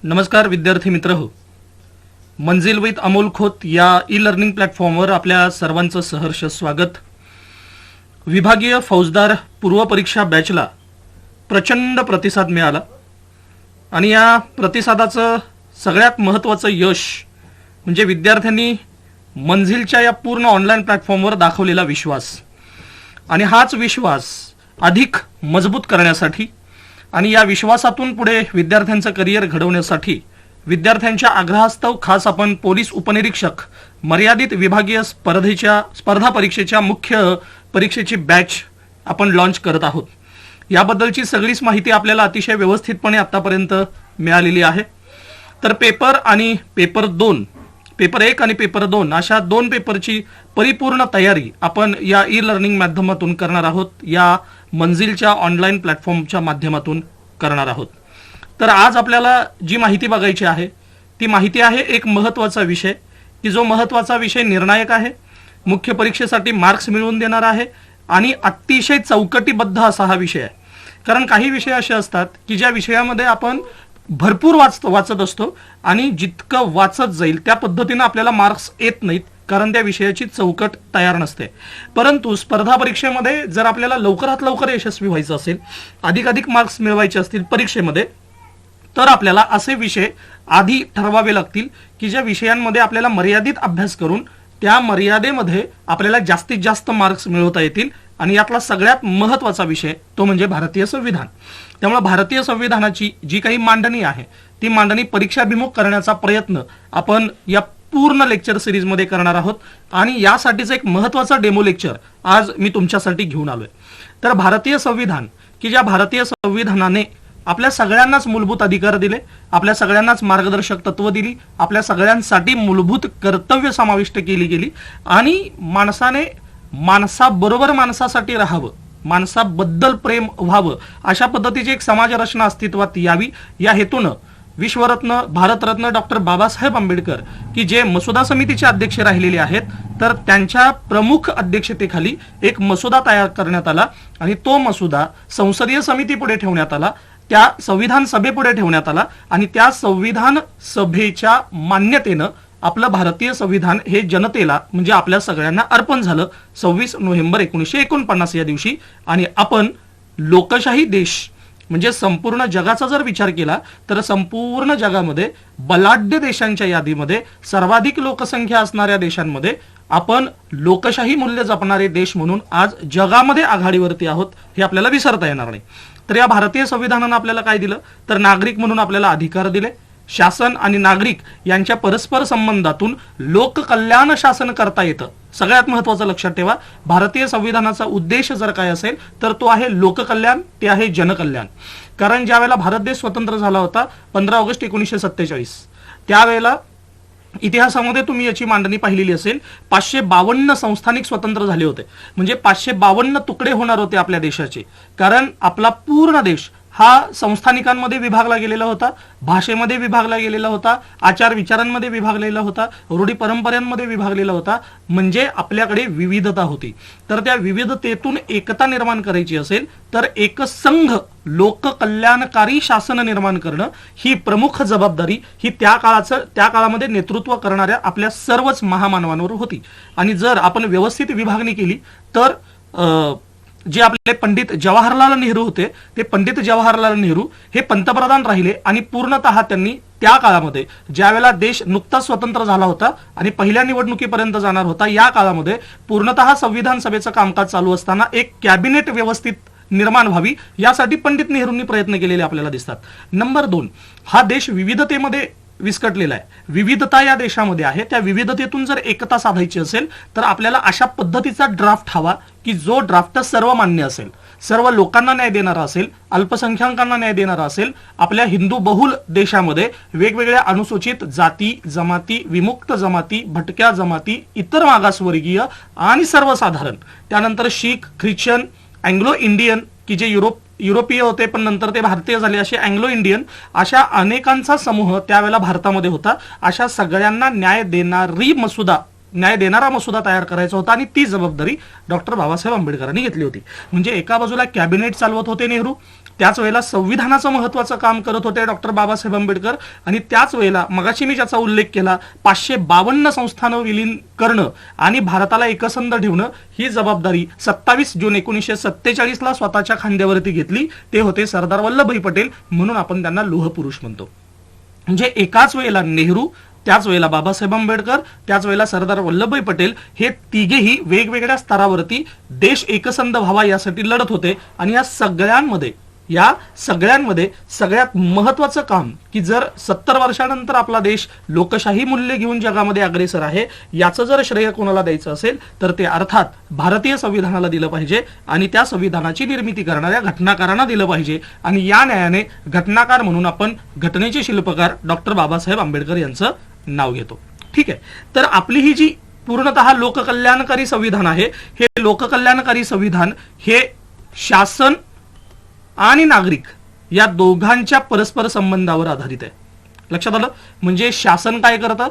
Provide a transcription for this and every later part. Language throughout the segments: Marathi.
नमस्कार विद्यार्थी मित्र हो. मंजिल विथ अमोल खोत या ई लर्निंग प्लॅटफॉर्मवर आपल्या सर्वांचं सहर्ष स्वागत. विभागीय फौजदार पूर्व परीक्षा बॅचला प्रचंड प्रतिसाद मिळाला आणि या प्रतिसादाचं सगळ्यात महत्त्वाचं यश म्हणजे विद्यार्थ्यांनी मंजिलच्या या पूर्ण ऑनलाईन प्लॅटफॉर्मवर दाखवलेला विश्वास. आणि हाच विश्वास अधिक मजबूत करण्यासाठी आणि या विश्वासातून पुढे विद्यार्थ्यांचं करिअर घडवण्यासाठी विद्यार्थ्यांच्या आग्रहास्तव खास आपण पोलीस उपनिरीक्षक मर्यादित विभागीय स्पर्धा परीक्षेच्या मुख्य परीक्षेची बॅच आपण लॉन्च करत आहोत. याबद्दलची सगळीच माहिती आपल्याला अतिशय व्यवस्थितपणे आतापर्यंत मिळालेली आहे. तर पेपर 1 आणि पेपर 2 अशा दोन पेपरची परिपूर्ण तयारी आपण या ई लर्निंग माध्यमातून करणार आहोत, या मंजिलच्या ऑनलाईन प्लॅटफॉर्मच्या माध्यमातून करणार आहोत. तर आज आपल्याला जी माहिती बघायची आहे ती माहिती आहे एक महत्त्वाचा विषय, की जो महत्त्वाचा विषय निर्णायक आहे, मुख्य परीक्षेसाठी मार्क्स मिळवून देणार आहे आणि अतिशय चौकटीबद्ध असा हा विषय आहे. कारण काही विषय असे असतात की ज्या विषयामध्ये आपण भरपूर वाचत असतो आणि जितकं वाचत जाईल त्या पद्धतीने आपल्याला मार्क्स येत नाहीत, कारण त्या विषयाची चौकट तयार नसते. परंतु स्पर्धा परीक्षेमध्ये जर आपल्याला लवकरात लवकर यशस्वी व्हायचं असेल, अधिकाधिक मार्क्स मिळवायचे असतील परीक्षेमध्ये, तर आपल्याला असे विषय आधी ठरवावे लागतील की ज्या विषयांमध्ये आपल्याला मर्यादित अभ्यास करून त्या मर्यादेमध्ये आपल्याला जास्तीत जास्त मार्क्स मिळवता येतील. आणि यातला सगळ्यात महत्त्वाचा विषय तो म्हणजे भारतीय संविधान. त्यामुळे भारतीय संविधानाची जी काही मांडणी आहे ती मांडणी परीक्षाभिमुख करण्याचा प्रयत्न आपण या पूर्ण लेक्चर सिरीजमध्ये करणार आहोत. आणि यासाठीचं एक महत्त्वाचं डेमो लेक्चर आज मी तुमच्यासाठी घेऊन आलोय. तर भारतीय संविधान, की ज्या भारतीय संविधानाने आपल्या सगळ्यांनाच मूलभूत अधिकार दिले, आपल्या सगळ्यांनाच मार्गदर्शक तत्व दिली, आपल्या सगळ्यांसाठी मूलभूत कर्तव्य समाविष्ट केली गेली आणि माणसाबरोबर माणसासाठी राहावं, माणसाबद्दल प्रेम व्हावं, अशा पद्धतीची एक समाज रचना अस्तित्वात यावी या हेतूनं विश्वरत्न भारतरत्न डॉक्टर बाबासाहेब आंबेडकर, की जे मसुदा समितीचे अध्यक्ष राहिलेले आहेत, तर त्यांच्या प्रमुख अध्यक्षतेखाली एक मसुदा तयार करण्यात आला आणि तो मसुदा संसदीय समितीपुढे ठेवण्यात आला, त्या संविधान सभेपुढे ठेवण्यात आला आणि त्या संविधान सभेच्या मान्यतेनं आपलं भारतीय संविधान हे जनतेला म्हणजे आपल्या सगळ्यांना अर्पण झालं 26 नोव्हेंबर 1949 या दिवशी. आणि आपण लोकशाही देश म्हणजे संपूर्ण जगाचा जर विचार केला तर संपूर्ण जगामध्ये बलाढ्य देशांच्या यादीमध्ये सर्वाधिक लोकसंख्या असणाऱ्या देशांमध्ये आपण लोकशाही मूल्य जपणारे देश म्हणून आज जगामध्ये आघाडीवरती आहोत, हे आपल्याला विसरता येणार नाही. तर या भारतीय संविधानानं आपल्याला काय दिलं, तर नागरिक म्हणून आपल्याला अधिकार दिले. शासन आणि नागरिक यांच्या परस्पर संबंधातून लोककल्याण शासन करता येतं. सगळ्यात महत्त्वाचं लक्षात ठेवा, भारतीय संविधानाचा उद्देश जर काय असेल तर तो आहे लोककल्याण, ते आहे जनकल्याण. कारण ज्या वेळेला भारत देश स्वतंत्र झाला होता 15 ऑगस्ट 1947, त्यावेळेला इतिहासामध्ये तुम्ही याची मांडणी पाहिलेली असेल, 552 संस्थानिक स्वतंत्र झाले होते. म्हणजे 552 तुकडे होणार होते आपल्या देशाचे. कारण आपला पूर्ण देश हा संस्थानिकांमध्ये विभागला गेलेला होता, भाषेमध्ये विभागला गेलेला होता, आचार विचारांमध्ये विभागलेला होता, रूढी परंपरांमध्ये विभागलेला होता. म्हणजे आपल्याकडे विविधता होती. तर त्या विविधतेतून एकता निर्माण करायची असेल तर एक संघ लोककल्याणकारी शासन निर्माण करणं ही प्रमुख जबाबदारी ही त्या काळामध्ये नेतृत्व करणाऱ्या आपल्या सर्वच महामानवांवर होती. आणि जर आपण व्यवस्थित विभागणी केली तर जे आपले पंडित जवाहरलाल नेहरू होते, ते पंडित जवाहरलाल नेहरू हे पंतप्रधान राहिले आणि पूर्णतः त्यांनी त्या काळामध्ये ज्यावेळेला देश नुकताच स्वतंत्र झाला होता आणि पहिल्या निवडणुकीपर्यंत जाणार होता, या काळामध्ये पूर्णतः संविधान सभेचं कामकाज चालू असताना एक कॅबिनेट व्यवस्थित निर्माण व्हावी यासाठी पंडित नेहरूंनी प्रयत्न केलेले आपल्याला दिसतात. नंबर 2, हा देश विविधतेमध्ये विस्कटलेला आहे. विविधता या देशामध्ये आहे. त्या विविधतेतून जर एकता साधायची असेल तर आपल्याला अशा पद्धतीचा ड्राफ्ट हवा की जो ड्राफ्ट सर्वमान्य असेल, सर्व लोकांना न्याय देणारा असेल, अल्पसंख्याकांना न्याय देणारा असेल. आपल्या हिंदू बहुल देशामध्ये वेगवेगळ्या अनुसूचित जाती जमाती, विमुक्त जमाती, भटक्या जमाती, इतर मागासवर्गीय आणि सर्वसाधारण, त्यानंतर शीख, ख्रिश्चन, अँग्लो इंडियन, की जे युरोपीय होते पण नंतर ते भारतीय झाले, असे अँग्लो इंडियन, अशा अनेकांचा समूह त्यावेळेला भारतामध्ये होता. अशा सगळ्यांना न्याय देणारी मसुदा न्याय देणारा मसुदा तयार करायचा होता आणि ती जबाबदारी डॉक्टर बाबासाहेब आंबेडकरांनी घेतली होती. म्हणजे एका बाजूला कॅबिनेट चालवत होते नेहरू, त्याच वेळेला संविधानाचं महत्वाचं काम करत होते डॉक्टर बाबासाहेब आंबेडकर, आणि त्याच वेळेला मगाशी मी ज्याचा उल्लेख केला 552 संस्थानं विलीन करणं आणि भारताला एकसंध ठेवणं ही जबाबदारी 27 जून 1947 स्वतःच्या खांद्यावरती घेतली. ते होते सरदार वल्लभभाई पटेल, म्हणून आपण त्यांना लोह पुरुष म्हणतो. म्हणजे एकाच वेळेला नेहरू, त्याच वेळेला बाबासाहेब आंबेडकर, त्याच वेळेला सरदार वल्लभभाई पटेल हे तिघेही वेगवेगळ्या स्तरावरती देश एकसंध व्हावा यासाठी लढत होते. आणि या सगळ्यांमध्ये सगळ्यात महत्वाचं काम की जर 70 वर्षानंतर आपला देश लोकशाही मूल्य घेऊन जगामध्ये अग्रेसर आहे, याचं जर श्रेय कोणाला द्यायचं असेल तर ते अर्थात भारतीय संविधानाला दिलं पाहिजे आणि त्या संविधानाची निर्मिती करणाऱ्या घटनाकारांना दिलं पाहिजे. आणि या न्यायाने घटनाकार म्हणून आपण घटनेचे शिल्पकार डॉक्टर बाबासाहेब आंबेडकर यांचं नाव घेतो. ठीक आहे, तर आपली ही जी पूर्णतः लोककल्याणकारी संविधान आहे, हे लोककल्याणकारी संविधान हे शासन आणि नागरिक या दोघांच्या परस्पर संबंधावर आधारित आहे. लक्षात आलं? म्हणजे शासन काय करतं?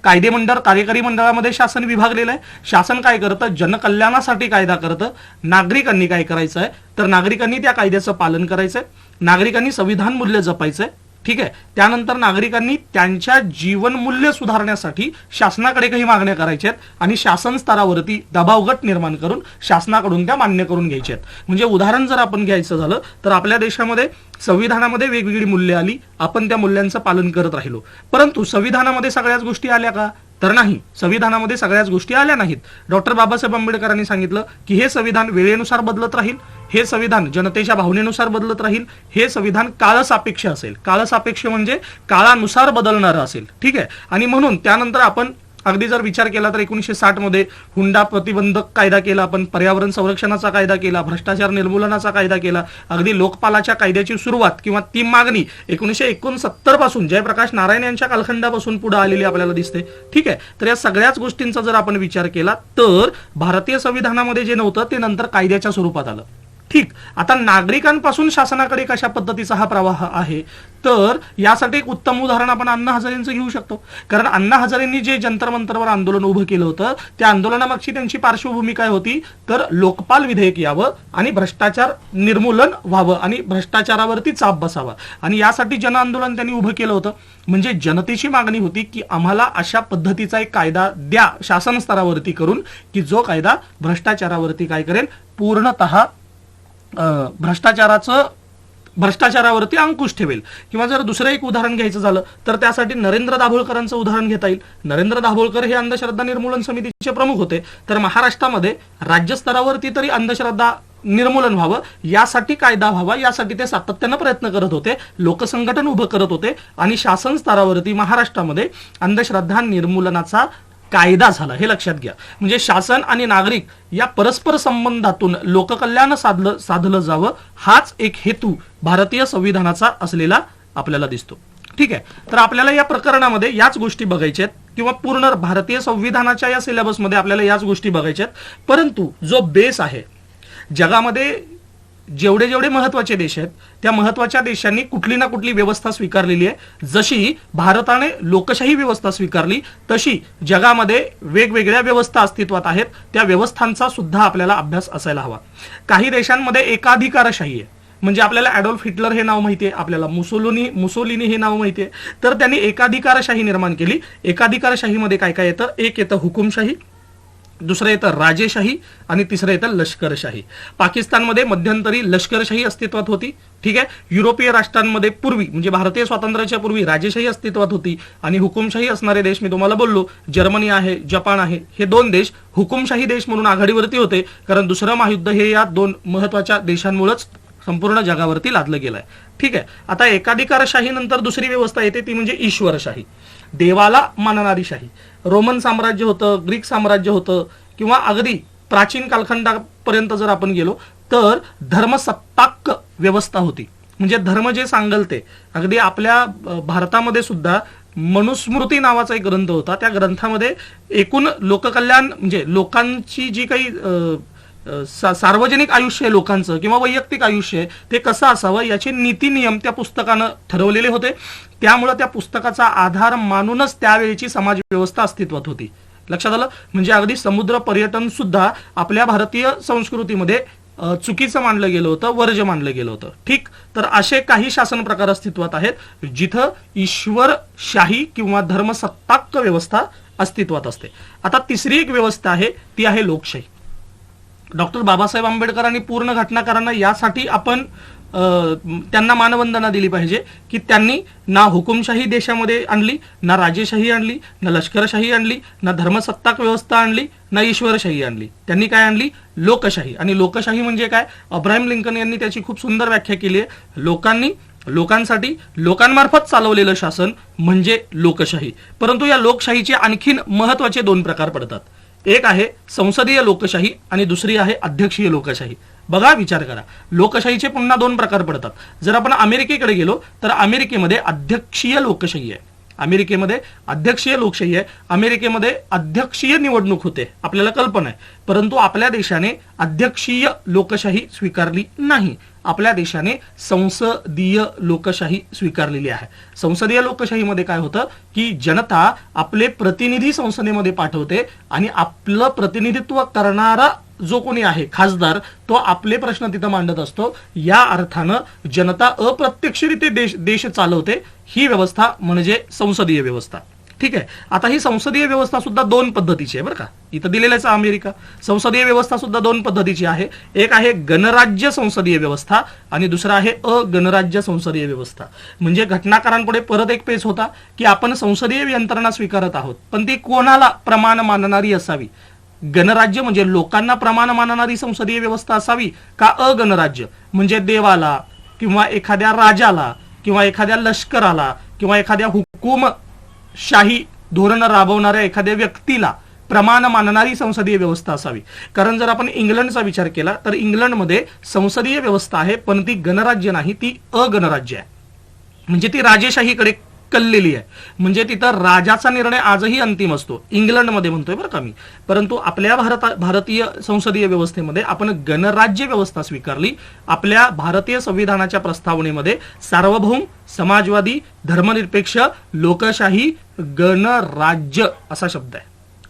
कायदे मंडळ, कार्यकारी मंडळामध्ये शासन विभागलेलं आहे. शासन काय करतं? जनकल्याणासाठी कायदा करतं. नागरिकांनी काय करायचं आहे तर नागरिकांनी त्या कायद्याचं पालन करायचंय, नागरिकांनी संविधान मूल्य जपायचंय. ठीक आहे, त्यानंतर नागरिकांनी त्यांच्या जीवन मूल्य सुधारण्यासाठी शासनाकडे काही मागण्या करायच्या आहेत आणि शासन स्तरावरती दबाव गट निर्माण करून शासनाकडून त्या मान्य करून घ्यायच्या आहेत. म्हणजे उदाहरण जर आपण घ्यायचं झालं तर आपल्या देशामध्ये संविधानामध्ये वेगवेगळी मूल्य आली, आपण त्या मूल्यांचं पालन करत राहिलो. परंतु संविधानामध्ये सगळ्याच गोष्टी आल्या का? तर नाही, संविधानामध्ये सगळ्याच गोष्टी आल्या नाहीत. डॉक्टर बाबासाहेब आंबेडकरांनी सांगितलं की हे संविधान वेळेनुसार बदलत राहील, हे संविधान जनतेच्या भावनेनुसार बदलत राहील, हे संविधान काळसापेक्ष असेल. काळसापेक्ष म्हणजे काळानुसार बदलणारं असेल. ठीक आहे, आणि म्हणून त्यानंतर आपण अगदी जर विचार केला तर 1960 मध्ये हुंडा प्रतिबंधक कायदा केला, आपण पर्यावरण संरक्षणाचा कायदा केला, भ्रष्टाचार निर्मूलनाचा कायदा केला, अगदी लोकपालाच्या कायद्याची सुरुवात किंवा ती मागणी 1969 पासून जयप्रकाश नारायण यांच्या कालखंडापासून पुढे आलेली आपल्याला दिसते. ठीक आहे, तर या सगळ्याच गोष्टींचा जर आपण विचार केला तर भारतीय संविधानामध्ये जे नव्हतं ते नंतर कायद्याच्या स्वरूपात आलं. ठीक, आता नागरिकांपासून शासनाकडे कशा पद्धतीचा हा प्रवाह आहे तर यासाठी एक उत्तम उदाहरण आपण अण्णा हजारेंचं घेऊ शकतो. कारण अण्णा हजारेंनी जे जंतर मंतरवर आंदोलन उभं केलं होतं त्या आंदोलनामागची त्यांची पार्श्वभूमी काय होती तर लोकपाल विधेयक यावं आणि भ्रष्टाचार निर्मूलन व्हावं आणि भ्रष्टाचारावरती चाप बसावा. आणि यासाठी जन आंदोलन त्यांनी उभं केलं होतं. म्हणजे जनतेची मागणी होती की आम्हाला अशा पद्धतीचा एक कायदा द्या शासन स्तरावरती करून की जो कायदा भ्रष्टाचारावरती काय करेल, पूर्णतः भ्रष्टाचारावरती अंकुश ठेवेल. किंवा जर दुसरं एक उदाहरण घ्यायचं झालं तर त्यासाठी नरेंद्र दाभोळकरांचं उदाहरण घेता येईल. नरेंद्र दाभोळकर हे अंधश्रद्धा निर्मूलन समितीचे प्रमुख होते. तर महाराष्ट्रामध्ये राज्यस्तरावरती तरी अंधश्रद्धा निर्मूलन व्हावं यासाठी कायदा व्हावा यासाठी ते सातत्यानं प्रयत्न करत होते, लोकसंघटन उभं करत होते आणि शासन स्तरावरती महाराष्ट्रामध्ये अंधश्रद्धा निर्मूलनाचा कायदा झाला. हे लक्षात घ्या. म्हणजे शासन आणि नागरिक या परस्पर संबंधातून लोककल्याण साधलं जावं हाच एक हेतू भारतीय संविधानाचा असलेला आपल्याला दिसतो. ठीक आहे, तर आपल्याला या प्रकरणामध्ये याच गोष्टी बघायच्या आहेत किंवा पूर्ण भारतीय संविधानाच्या या सिलेबसमध्ये आपल्याला याच गोष्टी बघायच्या आहेत. परंतु जो बेस आहे, जगामध्ये जेवढे जेवढे महत्वाचे देश आहेत त्या महत्वाच्या देशांनी कुठली ना कुठली व्यवस्था स्वीकारलेली आहे. जशी भारताने लोकशाही व्यवस्था स्वीकारली तशी जगामध्ये वेगवेगळ्या व्यवस्था अस्तित्वात आहेत. त्या व्यवस्थांचा सुद्धा आपल्याला अभ्यास असायला हवा. काही देशांमध्ये एकाधिकारशाही आहे. म्हणजे आपल्याला ॲडॉल्फ हिटलर हे नाव माहिती आहे, आपल्याला मुसोलिनी हे नाव माहिती आहे. तर त्यांनी एकाधिकारशाही निर्माण केली. एकाधिकारशाहीमध्ये काय काय येतं? एक येतं हुकुमशाही, दुसरं येतं राजेशाही आणि तिसरं येतं लष्करशाही. पाकिस्तानमध्ये मध्यंतरी लष्करशाही अस्तित्वात होती. ठीक आहे, युरोपीय राष्ट्रांमध्ये पूर्वी म्हणजे भारतीय स्वातंत्र्याच्या पूर्वी राजेशाही अस्तित्वात होती आणि हुकुमशाही असणारे देश मी तुम्हाला बोललो जर्मनी आहे, जपान आहे, हे दोन देश हुकुमशाही देश म्हणून आघाडीवरती होते. कारण दुसरं महायुद्ध हे या दोन महत्वाच्या देशांमुळेच संपूर्ण जगावरती लादलं गेलंय. ठीक आहे, आता एकाधिकारशाही नंतर दुसरी व्यवस्था येते ती म्हणजे ईश्वरशाही, देवाला मानणारी शाही. रोमन साम्राज्य होतं, ग्रीक साम्राज्य होतं किंवा अगदी प्राचीन कालखंडापर्यंत जर आपण गेलो तर धर्मसत्ताक व्यवस्था होती. म्हणजे धर्म जे सांगल ते. अगदी आपल्या भारतामध्ये सुद्धा मनुस्मृती नावाचा एक ग्रंथ होता. त्या ग्रंथामध्ये एकूण लोककल्याण म्हणजे लोकांची जी काही सार्वजनिक आयुष्य आहे लोकांचं किंवा वैयक्तिक आयुष्य आहे ते कसं असावं याचे नीती नियम त्या पुस्तकानं ठरवलेले होते. त्यामुळे त्या पुस्तकाचा आधार मानूनच त्यावेळेची समाज व्यवस्था अस्तित्वात होती. लक्षात आलं? म्हणजे अगदी समुद्र पर्यटन सुद्धा आपल्या भारतीय संस्कृतीमध्ये चुकीचं मानलं गेलं होतं, वर्ज्य मानलं गेलं होतं. ठीक, तर असे काही शासन प्रकार अस्तित्वात आहेत जिथं ईश्वरशाही किंवा धर्मसत्ताक व्यवस्था अस्तित्वात असते. आता तिसरी एक व्यवस्था आहे ती आहे लोकशाही. डॉक्टर बाबासाहेब आंबेडकरांनी पूर्ण घटनाकारांना यासाठी आपण त्यांना मानवंदना दिली पाहिजे की त्यांनी ना हुकुमशाही देशामध्ये आणली, ना राजेशाही आणली, ना लष्करशाही आणली, ना धर्मसत्ताक व्यवस्था आणली, ना ईश्वरशाही आणली. त्यांनी काय आणली? लोकशाही. आणि लोकशाही म्हणजे काय? अब्राहम लिंकन यांनी त्याची खूप सुंदर व्याख्या केली आहे. लोकांसाठी लोकांमार्फत चालवलेलं शासन म्हणजे लोकशाही. परंतु या लोकशाहीचे आणखीन महत्वाचे दोन प्रकार पडतात. एक आहे संसदीय लोकशाही आणि दुसरी आहे अध्यक्षीय लोकशाही. बघा, विचार करा, लोकशाहीचे पुन्हा दोन प्रकार पडतात. जर आपण अमेरिकेकडे गेलो तर अमेरिकेमध्ये अध्यक्षीय लोकशाही आहे. अमेरिकेमध्ये अध्यक्षीय लोकशाही आहे. अमेरिकेमध्ये अध्यक्षीय निवडणूक होते, आपल्याला कल्पना आहे. परंतु आपल्या देशाने अध्यक्षीय लोकशाही स्वीकारली नाही. आपल्या देशाने संसदीय लोकशाही स्वीकारलेली आहे. संसदीय लोकशाहीमध्ये काय होतं की जनता आपले प्रतिनिधी संसदेमध्ये पाठवते आणि आपलं प्रतिनिधित्व करणारा जो कोणी आहे खासदार तो आपले प्रश्न तिथं मांडत असतो. या अर्थानं जनता अप्रत्यक्षरित्या देश चालवते. ही व्यवस्था म्हणजे संसदीय व्यवस्था. ठीक आहे. आता ही संसदीय व्यवस्था सुद्धा दोन पद्धतीची आहे बरं का. इथं दिलेलं आहे अमेरिका. संसदीय व्यवस्था सुद्धा दोन पद्धतीची आहे. एक आहे गणराज्य संसदीय व्यवस्था आणि दुसरा आहे अगणराज्य संसदीय व्यवस्था. म्हणजे घटनाकारांपुढे परत एक पेच होता की आपण संसदीय यंत्रणा स्वीकारत आहोत, पण ती कोणाला प्रमाण मानणारी असावी? गणराज्य म्हणजे लोकांना प्रमाण मानणारी संसदीय व्यवस्था असावी का अगणराज्य म्हणजे देवाला किंवा एखाद्या राजाला किंवा एखाद्या लष्कराला किंवा एखाद्या हुकुमशाही धोरण राबवणाऱ्या एखाद्या व्यक्तीला प्रमाण मानणारी संसदीय व्यवस्था असावी? कारण जर आपण इंग्लंडचा विचार केला तर इंग्लंडमध्ये संसदीय व्यवस्था आहे, पण ती गणराज्य नाही, ती अगणराज्य आहे. म्हणजे ती राजेशाहीकडे कललेली आहे. म्हणजे तिथं राजाचा निर्णय आजही अंतिम असतो. इंग्लंडमध्ये म्हणतोय बरं का मी. परंतु आपल्या भारतीय संसदीय व्यवस्थेमध्ये आपण गणराज्य व्यवस्था स्वीकारली. आपल्या भारतीय संविधानाच्या प्रस्तावनेमध्ये सार्वभौम, समाजवादी, धर्मनिरपेक्ष, लोकशाही, गणराज्य असा शब्द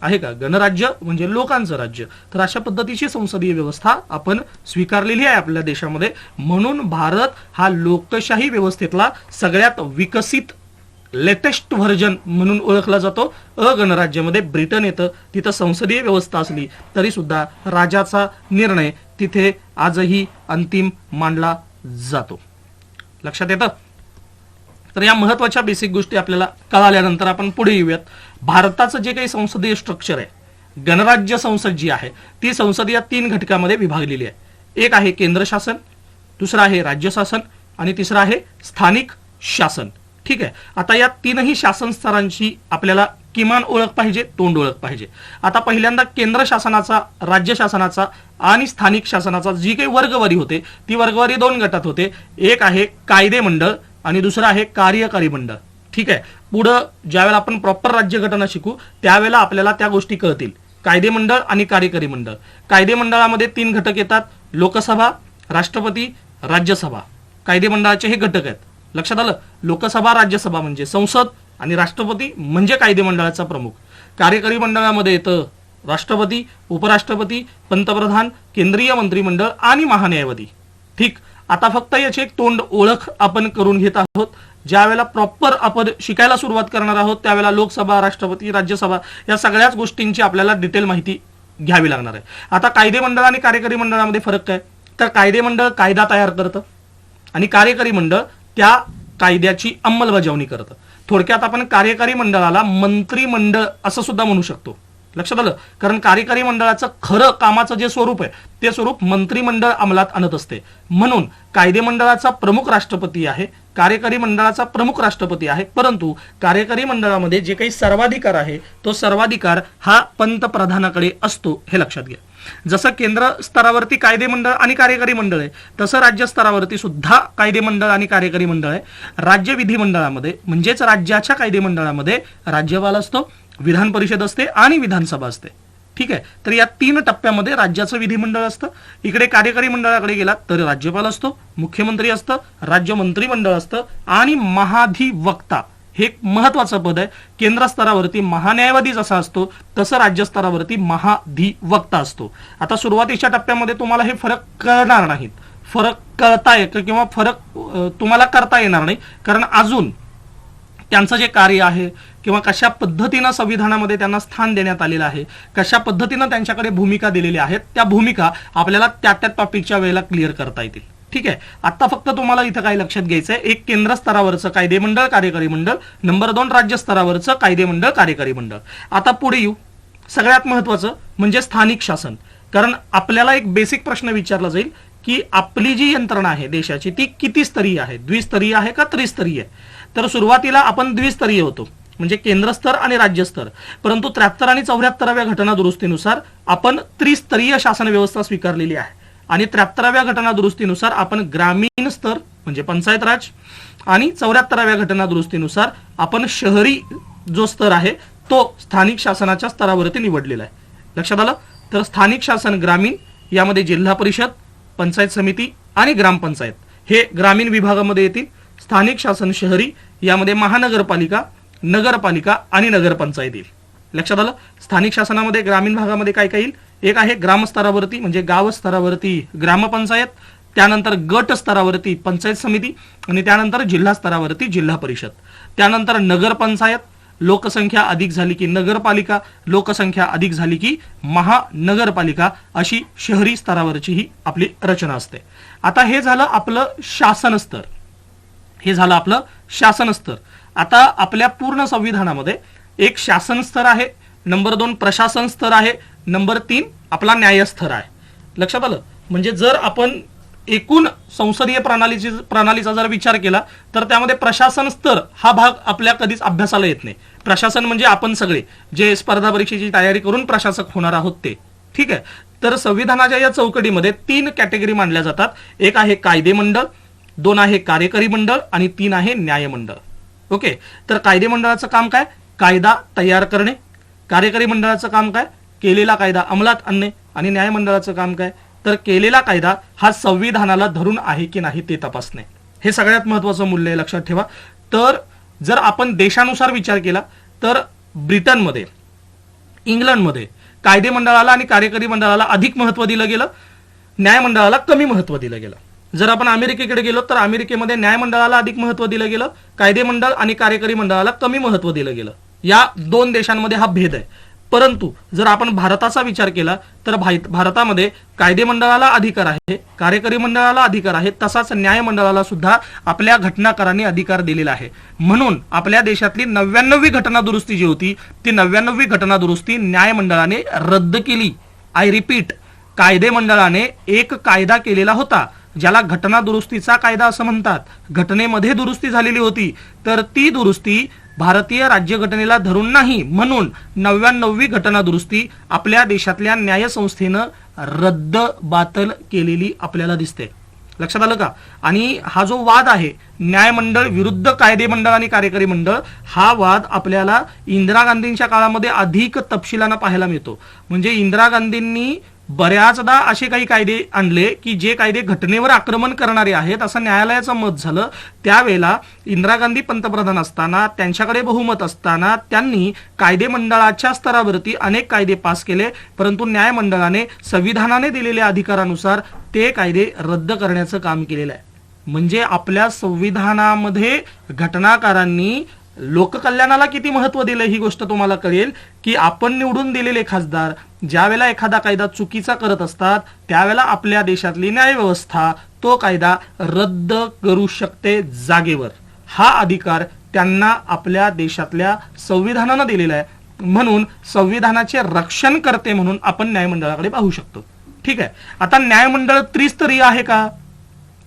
आहे का? गणराज्य म्हणजे लोकांचं राज्य. तर अशा पद्धतीची संसदीय व्यवस्था आपण स्वीकारलेली आहे आपल्या देशामध्ये. म्हणून भारत हा लोकशाही व्यवस्थेतला सगळ्यात विकसित लेटेस्ट व्हर्जन म्हणून ओळखला जातो. अगणराज्यामध्ये ब्रिटन येतं, तिथं संसदीय व्यवस्था असली तरी सुद्धा राजाचा निर्णय तिथे आजही अंतिम मानला जातो. लक्षात येतं? तर या महत्वाच्या बेसिक गोष्टी आपल्याला कळाल्यानंतर आपण पुढे येऊयात. भारताचं जे काही संसदीय स्ट्रक्चर आहे, गणराज्य संसद जी आहे ती संसद या तीन घटकामध्ये विभागलेली आहे. एक आहे केंद्र शासन, दुसरा आहे राज्य शासन आणि तिसरा आहे स्थानिक शासन. ठीक आहे. आता या तीनही शासन स्तरांची आपल्याला किमान ओळख पाहिजे, तोंड ओळख पाहिजे. आता पहिल्यांदा केंद्र शासनाचा, राज्य शासनाचा आणि स्थानिक शासनाचा जी काही वर्गवारी होते ती वर्गवारी दोन गटात होते. एक आहे कायदे मंडळ आणि दुसरं आहे कार्यकारी मंडळ. ठीक आहे. पुढं ज्यावेळेला आपण प्रॉपर राज्यघटना शिकू त्यावेळेला आपल्याला त्या गोष्टी कळतील. कायदे मंडळ आणि कार्यकारी मंडळ. कायदे मंडळामध्ये तीन घटक येतात: लोकसभा, राष्ट्रपती, राज्यसभा. कायदे मंडळाचे हे घटक आहेत. लक्षात आलं? लोकसभा, राज्यसभा म्हणजे संसद आणि राष्ट्रपती म्हणजे कायदे मंडळाचा प्रमुख. कार्यकारी मंडळामध्ये येतं राष्ट्रपती, उपराष्ट्रपती, पंतप्रधान, केंद्रीय मंत्रिमंडळ आणि महान्यायवादी. ठीक. आता फक्त याची एक तोंड ओळख आपण करून घेत आहोत. ज्या वेळेला प्रॉपर आपण शिकायला सुरुवात करणार आहोत त्यावेळेला लोकसभा, राष्ट्रपती, राज्यसभा या सगळ्याच गोष्टींची आपल्याला डिटेल माहिती घ्यावी लागणार आहे. आता कायदे मंडळ आणि कार्यकारी मंडळामध्ये फरक काय? तर कायदे मंडळ कायदा तयार करतं आणि कार्यकारी मंडळ त्या कायद्याची अंमलबजावणी करतं. थोडक्यात आपण कार्यकारी मंडळाला मंत्रिमंडळ असं सुद्धा म्हणू शकतो. लक्षात आलं? कारण कार्यकारी मंडळाचं खरं कामाचं जे स्वरूप आहे ते स्वरूप मंत्रिमंडळ अंमलात आणत असते. म्हणून कायदे मंडळाचा प्रमुख राष्ट्रपती आहे, कार्यकारी मंडळाचा प्रमुख राष्ट्रपती आहे. परंतु कार्यकारी मंडळामध्ये जे काही सर्वाधिकार आहे तो सर्वाधिकार हा पंतप्रधानाकडे असतो, हे लक्षात घ्या. जसं केंद्र स्तरावरती कायदे मंडळ आणि कार्यकारी मंडळ आहे तसं राज्य स्तरावरती सुद्धा कायदे मंडळ आणि कार्यकारी मंडळ आहे. राज्य विधिमंडळामध्ये म्हणजेच राज्याच्या कायदे मंडळामध्ये राज्यपाल असतो, विधान परिषद असते आणि विधानसभा असते. ठीक आहे. तर या तीन टप्प्यामध्ये राज्याचं विधिमंडळ असतं. इकडे कार्यकारी मंडळाकडे गेला तर राज्यपाल असतो, मुख्यमंत्री असतं, राज्य मंत्रिमंडळ असतं आणि महाधिवक्ता हे एक महत्वाचं पद आहे. केंद्र स्तरावरती महान्यायवादी जसा असतो तसं राज्य स्तरावरती महाधिवक्ता असतो. आता सुरुवातीच्या टप्प्यामध्ये तुम्हाला हे फरक कळणार नाहीत, फरक कळता येतं किंवा फरक तुम्हाला करता येणार नाही, कारण अजून त्यांचं जे कार्य आहे किंवा कशा पद्धतीनं संविधानामध्ये त्यांना स्थान देण्यात आलेलं आहे, कशा पद्धतीनं त्यांच्याकडे भूमिका दिलेल्या आहेत, त्या भूमिका आपल्याला त्या त्या टॉपिकच्या वेळेला क्लिअर करता येतील. ठीक आहे. आता फक्त तुम्हाला इथं काय लक्षात घ्यायचंय, एक केंद्र स्तरावरचं कायदेमंडळ कार्यकारी मंडळ, नंबर 2 राज्य स्तरावरचं कायदेमंडळ कार्यकारी मंडळ. आता पुढे येऊ, सगळ्यात महत्वाचं म्हणजे स्थानिक शासन. कारण आपल्याला एक बेसिक प्रश्न विचारला जाईल की आपली जी यंत्रणा आहे देशाची ती किती स्तरीय आहे, द्विस्तरीय आहे का त्रिस्तरीय आहे. तर सुरुवातीला आपण द्विस्तरीय होतो, म्हणजे केंद्र स्तर आणि राज्य स्तर. परंतु 73 आणि 74व्या घटना दुरुस्तीनुसार आपण त्रिस्तरीय शासन व्यवस्था स्वीकारलेली आहे आणि 73व्या घटना दुरुस्तीनुसार आपण ग्रामीण स्तर म्हणजे पंचायत राज आणि 74व्या घटना दुरुस्तीनुसार आपण शहरी जो स्तर आहे तो स्थानिक शासनाच्या स्तरावरती निवडलेला आहे. लक्षात आलं. तर स्थानिक शासन ग्रामीण, यामध्ये जिल्हा परिषद, पंचायत समिती आणि ग्रामपंचायत हे ग्रामीण विभागामध्ये येतील. स्थानिक शासन शहरी, यामध्ये महानगरपालिका, नगरपालिका आणि नगरपंचायत येईल. लक्षात आलं. स्थानिक शासनामध्ये ग्रामीण भागामध्ये काय काय येईल, एक आहे ग्रामस्तरावरती म्हणजे गाव स्तरावरती ग्रामपंचायत, त्यानंतर गट स्तरावरती पंचायत समिती आणि त्यानंतर जिल्हा स्तरावरती जिल्हा परिषद, त्यानंतर नगरपंचायत, लोकसंख्या अधिक झाली की नगरपालिका, लोकसंख्या अधिक झाली की महानगरपालिका, अशी शहरी स्तरावरची ही आपली रचना असते. आता हे झालं आपलं शासन स्तर, हे झालं आपलं शासन स्तर. आता आपल्या पूर्ण संविधानामध्ये एक शासन स्तर आहे, नंबर 2 प्रशासन स्तर आहे, नंबर 3 आपला न्याय स्तर आहे. लक्षात आलं. म्हणजे जर आपण एकूण संसदीय प्रणालीचा जर विचार केला तर त्यामध्ये प्रशासन स्तर हा भाग आपल्या कधीच अभ्यासाला येत नाही. प्रशासन म्हणजे आपण सगळे जे स्पर्धा परीक्षेची तयारी करून प्रशासक होणार आहोत ते. ठीक आहे. तर संविधानाच्या या चौकटीमध्ये 3 कॅटेगरी मांडल्या जातात. एक आहे कायदेमंडळ, 2 आहे कार्यकारी मंडळ आणि 3 आहे न्यायमंडळ. ओके. तर कायदेमंडळाचं काम काय, कायदा तयार करणे. कार्यकारी मंडळाचं काम काय, केलेला कायदा अंमलात आणणे. आणि न्यायमंडळाचं काम काय, तर केलेला कायदा हा संविधानाला धरून आहे की नाही ते तपासणे. हे सगळ्यात महत्वाचं मूल्य आहे, लक्षात ठेवा. तर जर आपण देशानुसार विचार केला तर ब्रिटनमध्ये, इंग्लंडमध्ये कायदेमंडळाला आणि कार्यकारी मंडळाला अधिक महत्व दिलं गेलं, न्यायमंडळाला कमी महत्व दिलं गेलं. जर आपण अमेरिकेकडे गेलो तर अमेरिकेमध्ये न्यायमंडळाला अधिक महत्व दिलं गेलं, कायदेमंडळ आणि कार्यकारी मंडळाला कमी महत्व दिलं गेलं. या 2 देशांमध्ये हा भेद आहे. परंतु जर आपण भारताचा विचार केला तर भारतामध्ये कायदेमंडळाला अधिकार आहे, कार्यकारी मंडळाला अधिकार आहे, तसाच न्यायमंडळाला सुद्धा आपल्या घटनाकारांनी अधिकार दिलेला आहे. म्हणून आपल्या देशातली 99वी घटना दुरुस्ती जी होती ती 99वी घटना दुरुस्ती न्यायमंडळाने रद्द केली. आय रिपीट, कायदेमंडळाने एक कायदा केलेला होता ज्याला घटना दुरुस्तीचा कायदा असं म्हणतात. घटनेमध्ये दुरुस्ती झालेली होती तर ती दुरुस्ती भारतीय राज्यघटनेला धरून नाही, म्हणून 99वी घटना दुरुस्ती आपल्या देशातल्या न्यायसंस्थेनं रद्द बातल केलेली आपल्याला दिसते. लक्षात आलं का. आणि हा जो वाद आहे न्यायमंडळ विरुद्ध कायदेमंडळ आणि कार्यकारी मंडळ, हा वाद आपल्याला इंदिरा गांधींच्या काळामध्ये अधिक तपशिलानं पाहायला मिळतो. म्हणजे इंदिरा गांधींनी बऱ्याचदा असे काही कायदे आणले की जे कायदे घटनेवर आक्रमण करणारे आहेत असं न्यायालयाचं मत झालं. त्यावेळेला इंदिरा गांधी पंतप्रधान असताना, त्यांच्याकडे बहुमत असताना त्यांनी कायदेमंडळाच्या स्तरावरती अनेक कायदे पास केले, परंतु न्यायमंडळाने संविधानाने दिलेल्या अधिकारानुसार ते कायदे रद्द करण्याचं काम केलेलं आहे. म्हणजे आपल्या संविधानामध्ये घटनाकारांनी लोककल्याणाला किती महत्व दिलं ही गोष्ट तुम्हाला कळेल की आपण निवडून दिलेले खासदार ज्या वेळेला एखादा कायदा चुकीचा करत असतात त्यावेळेला आपल्या देशातली न्यायव्यवस्था तो कायदा रद्द करू शकते जागेवर. हा अधिकार त्यांना आपल्या देशातल्या संविधानानं दिलेला आहे. म्हणून संविधानाचे रक्षण करते म्हणून आपण न्यायमंडळाकडे पाहू शकतो. ठीक आहे. आता न्यायमंडळ त्रिस्तरीय आहे का,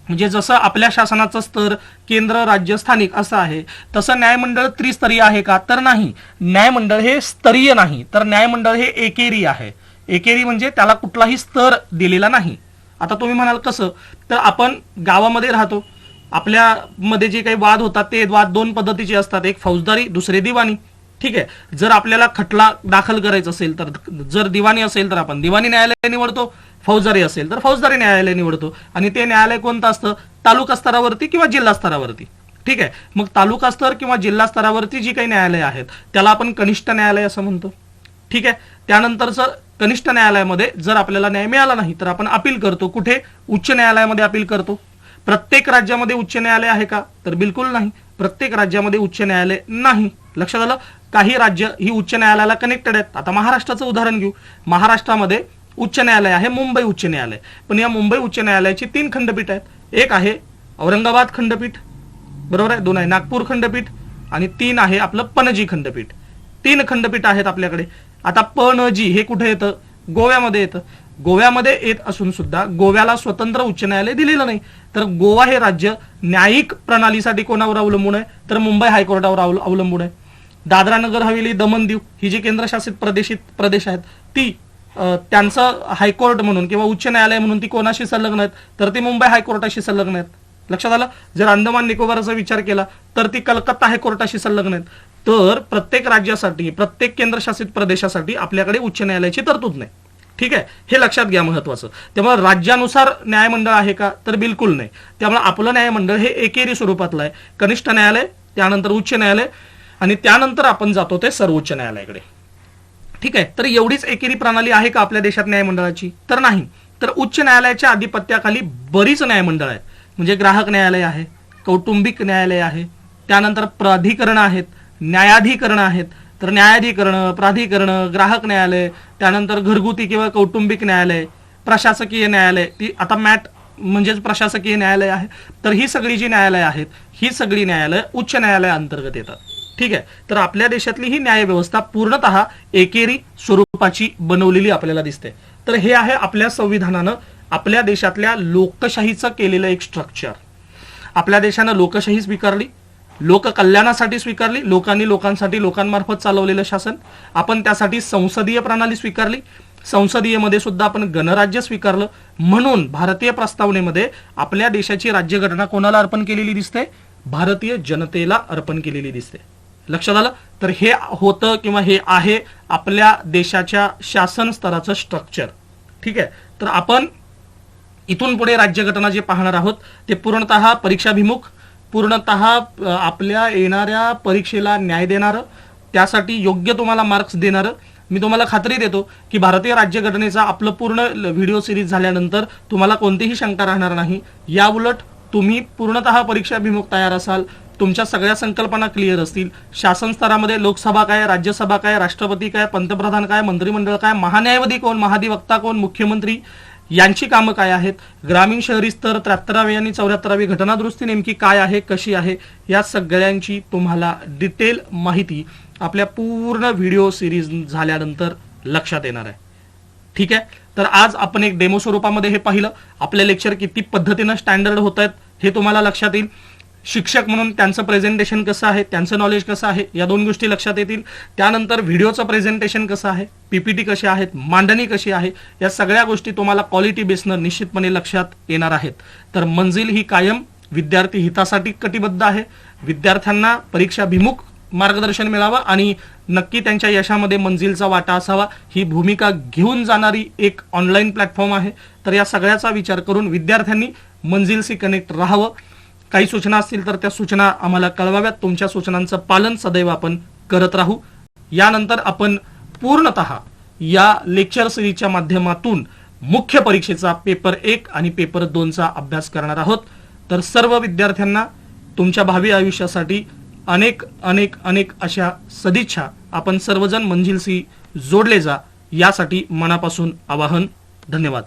म्हणजे जसं आपल्या शासनाचं स्तर केंद्र, राज्य, स्थानिक असं आहे तसं न्यायमंडळ त्रिस्तरीय आहे का, तर नाही. न्यायमंडळ हे स्तरीय नाही, तर न्यायमंडळ हे एकेरी आहे. एकेरी म्हणजे त्याला कुठलाही स्तर दिलेला नाही. आता तुम्ही म्हणाल कसं, तर आपण गावामध्ये राहतो, आपल्यामध्ये जे काही वाद होतात ते वाद 2 पद्धतीचे असतात, एक फौजदारी, दुसरे दिवाणी. ठीक आहे. जर आपल्याला खटला दाखल करायचा असेल तर जर दिवाणी असेल तर आपण दिवाणी न्यायालय निवडतो, फौजदारी असेल तर फौजदारी न्यायालय निवडतो. आणि ते न्यायालय कोणतं असतं, तालुका स्तरावरती किंवा जिल्हा स्तरावरती. ठीक आहे. मग तालुका स्तर किंवा जिल्हा स्तरावरती जी काही न्यायालय आहेत त्याला आपण कनिष्ठ न्यायालय असं म्हणतो. ठीक आहे. त्यानंतरचं कनिष्ठ न्यायालयामध्ये जर आपल्याला न्याय मिळाला नाही तर आपण अपील करतो. कुठे? उच्च न्यायालयामध्ये अपील करतो. प्रत्येक राज्यामध्ये उच्च न्यायालय आहे का? तर बिलकुल नाही. प्रत्येक राज्यामध्ये उच्च न्यायालय नाही. लक्षात आलं? काही राज्य ही उच्च न्यायालयाला कनेक्टेड आहेत. आता महाराष्ट्राचं उदाहरण घेऊ. महाराष्ट्रामध्ये उच्च न्यायालय आहे मुंबई उच्च न्यायालय. पण या मुंबई उच्च न्यायालयाची 3 खंडपीठ आहेत. एक आहे औरंगाबाद खंडपीठ, बरोबर आहे, 2 आहे नागपूर खंडपीठ आणि 3 आहे आपलं पणजी खंडपीठ. 3 खंडपीठ आहेत आपल्याकडे. आता पणजी हे कुठे येतं? गोव्यामध्ये येतं. गोव्यामध्ये येत असून सुद्धा गोव्याला स्वतंत्र उच्च न्यायालय दिलेलं नाही. तर गोवा हे राज्य न्यायिक प्रणालीसाठी कोणावर अवलंबून आहे? तर मुंबई हायकोर्टावर अवलंबून आहे. दादरा नगर हवेली दमन दीव ही जी केंद्रशासित प्रदेश आहेत ती त्यांचं हायकोर्ट म्हणून किंवा उच्च न्यायालय म्हणून ती कोणाशी संलग्न आहेत? तर ती मुंबई हायकोर्टाशी संलग्न आहेत. लक्षात आलं? जर अंदमान निकोबारचा विचार केला तर ती कलकत्ता हायकोर्टाशी संलग्न आहेत. तर प्रत्येक राज्यासाठी प्रत्येक केंद्रशासित प्रदेशासाठी आपल्याकडे उच्च न्यायालयाची तरतूद नाही. ठीक आहे, हे लक्षात घ्या महत्वाचं. त्यामुळे राज्यानुसार न्यायमंडळ आहे का? तर बिलकुल नाही. त्यामुळे आपलं न्यायमंडळ हे एकेरी स्वरूपातलं आहे. कनिष्ठ न्यायालय, त्यानंतर उच्च न्यायालय आणि त्यानंतर आपण जातो ते सर्वोच्च न्यायालयाकडे. ठीक आहे. तर एवढीच एकेरी प्रणाली आहे का आपल्या देशात न्यायमंडळाची? तर नाही. तर उच्च न्यायालयाच्या आधिपत्याखाली बरीच न्यायमंडळ आहेत. म्हणजे ग्राहक न्यायालय आहे, कौटुंबिक न्यायालय आहे, त्यानंतर प्राधिकरण आहेत, न्यायाधिकरण आहेत. तर न्यायाधिकरण, प्राधिकरण, ग्राहक न्यायालय, त्यानंतर घरगुती किंवा कौटुंबिक न्यायालय, प्रशासकीय न्यायालय, ती आता मॅट म्हणजेच प्रशासकीय न्यायालय आहे. तर ही सगळी जी न्यायालय आहेत ही सगळी न्यायालय उच्च न्यायालयाअंतर्गत येतात. ठीक आहे. तर आपल्या देशातली ही न्याय व्यवस्था पूर्णतः एकेरी स्वरूपाची बनवलेली आपल्याला दिसते. तर हे आहे आपल्या संविधानानं आपल्या देशातल्या लोकशाहीचं केलेलं एक स्ट्रक्चर. आपल्या देशानं लोकशाही स्वीकारली, लोककल्याणासाठी स्वीकारली, लोकांनी लोकांसाठी लोकांमार्फत चालवलेलं शासन. आपण त्यासाठी संसदीय प्रणाली स्वीकारली, संसदीयमध्ये सुद्धा आपण गणराज्य स्वीकारलं. म्हणून भारतीय प्रस्तावनेमध्ये आपल्या देशाची राज्यघटना कोणाला अर्पण केलेली दिसते? भारतीय जनतेला अर्पण केलेली दिसते. लक्षात आलं? तर हे होतं किंवा हे आहे आपल्या देशाच्या शासन स्तराचं स्ट्रक्चर. ठीक आहे. तर आपण इथून पुढे राज्यघटना जे पाहणार आहोत ते पूर्णतः परीक्षाभिमुख, पूर्णतः आपल्या येणाऱ्या परीक्षेला न्याय देणारं, त्यासाठी योग्य तुम्हाला मार्क्स देणारं. मी तुम्हाला खात्री देतो की भारतीय राज्यघटनेचा आपलं पूर्ण व्हिडिओ सिरीज झाल्यानंतर तुम्हाला कोणतीही शंका राहणार नाही. याउलट तुम्ही पूर्णतः परीक्षाभिमुख तयार असाल, तुमच्या सगळ्या संकल्पना क्लिअर असतील. शासन स्तरामध्ये लोकसभा काय, राज्यसभा काय, राष्ट्रपती काय, पंतप्रधान काय, मंत्रिमंडळ काय, महान्यायवादी कोण, महाधिवक्ता कोण, मुख्यमंत्री यांची कामं काय आहेत, ग्रामीण शहरी स्तर 73वी आणि 74वी घटनादुरुस्ती नेमकी काय आहे, कशी आहे, या सगळ्यांची तुम्हाला डिटेल माहिती आपल्या पूर्ण व्हिडिओ सिरीज झाल्यानंतर लक्षात येणार आहे. ठीक आहे. तर आज आपण एक डेमो स्वरूपामध्ये हे पाहिलं. आपले लेक्चर किती पद्धतीनं स्टँडर्ड होत आहेत हे तुम्हाला लक्षात येईल. शिक्षक म्हणून त्यांचं प्रेझेंटेशन कसं आहे, त्यांचं नॉलेज कसं आहे, या 2 गोष्टी लक्षात येतील. त्यानंतर व्हिडिओचं प्रेझेंटेशन कसं आहे, पीपीटी कशी आहेत, मांडणी कशी आहे, या सगळ्या गोष्टी तुम्हाला क्वालिटी बेसनं निश्चितपणे लक्षात येणार आहेत. तर मंजिल ही कायम विद्यार्थी हितासाठी कटिबद्ध आहे. विद्यार्थ्यांना परीक्षाभिमुख मार्गदर्शन मिळावं आणि नक्की त्यांच्या यशामध्ये मंजिलचा वाटा असावा ही भूमिका घेऊन जाणारी एक ऑनलाईन प्लॅटफॉर्म आहे. तर या सगळ्याचा विचार करून विद्यार्थ्यांनी मंजिलशी कनेक्ट राहावं. काही सूचना असतील तर त्या सूचना आम्हाला कळवाव्यात. तुमच्या सूचनांचं पालन सदैव आपण करत राहू. यानंतर आपण पूर्णतः या लेक्चर सिरीजच्या माध्यमातून मुख्य परीक्षेचा पेपर 1 आणि पेपर 2चा अभ्यास करणार आहोत. तर सर्व विद्यार्थ्यांना तुमच्या भावी आयुष्यासाठी अनेक अनेक अनेक अशा सदिच्छा. आपण सर्वजण मंजिलशी जोडले जा यासाठी मनापासून आवाहन. धन्यवाद.